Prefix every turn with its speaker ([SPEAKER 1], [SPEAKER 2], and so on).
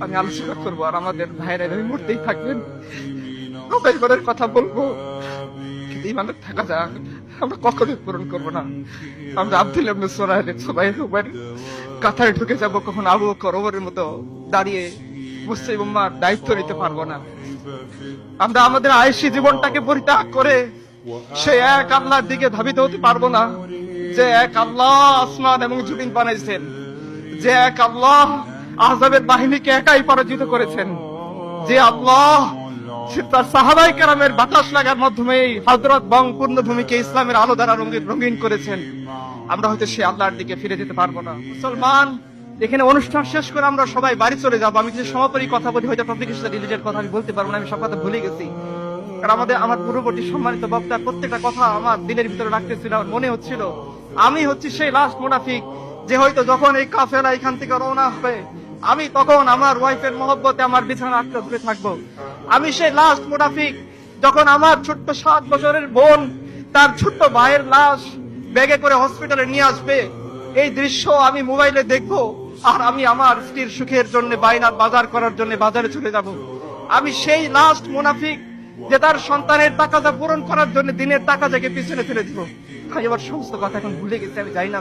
[SPEAKER 1] আমি আলোচনা করবো আর আমাদের ভাইরা এই মুহূর্তেই থাকবেন, ইমানের কথা বলবো, কিন্তু ইমানের থাকা যাক আমরা কখনোই পূরণ করবো না। আমরা আব্দুল্লাহ ইবনে সুবাইর কাতারে ঢুকে যাবো, কখন আবু বকর ওমরের মতো দাঁড়িয়ে মুসলিম উম্মার দায়িত্ব নিতে পারবো না। আমরা আমাদের আয়েশি জীবনটাকে পরিত্যাগ করে সে এক আল্লাহর দিকে ধাবিত হতে পারবো না, যে এক আল্লাহ আসমান এবং জমিন বানাইছেন, যে এক আল্লাহ আযাবের বাহিনীকে একাই পরাজিত করেছেন, যে আল্লাহ তার সাহাবায়ে কেরামের বাতাস লাগার মাধ্যমে হযরত বং পূর্ণভূমিকে ইসলামের আলো দ্বারা রঙিন করেছেন। আমরা হয়তো সেই আল্লাহর দিকে ফিরে যেতে পারবো না। মুসলমান, এখানে অনুষ্ঠান শেষ করে আমরা সবাই বাড়ি চলে যাবো। আমি কিছু সমাপনী কথা বলি, হয়তো টপিকের সাথে রিলেটেড কথা আমি বলতে পারবো না, আমি সব কথা ভুলে গেছি। কারণ আমার পূর্ববর্তী সম্মানিত বক্তার প্রত্যেকটা কথা আমার দিলের ভিতরে রাখতেছিল, আমার মনে হচ্ছিল আমি হচ্ছি সেই লাস্ট মুনাফিক, যে হয়তো যখন এই কাফেলা এখান থেকে রওনা হবে, আমি তখন আমার ওয়াইফের মহব্বতে আমার বিছানা আটকে ধরে থাকবো। আমি সেই লাস্ট মুনাফিক, যখন আমার ছোট্ট 7 বছরের বোন তার ছোট্ট ভাইয়ের লাশ ব্যাগে করে হসপিটালে নিয়ে আসবে, এই দৃশ্য আমি মোবাইলে দেখবো, আর আমি আমার স্ত্রীর সুখের জন্য বাইনার বাজার করার জন্য বাজারে চলে যাব। আমি সেই লাস্ট মুনাফিক, যে তার সন্তানের টাকাটা পূরণ করার জন্য দিনের টাকা থেকে পিছনে ফেলে দিব। আমি আবার সমস্ত কথা এখন ভুলে গেছি, আমি জানি না।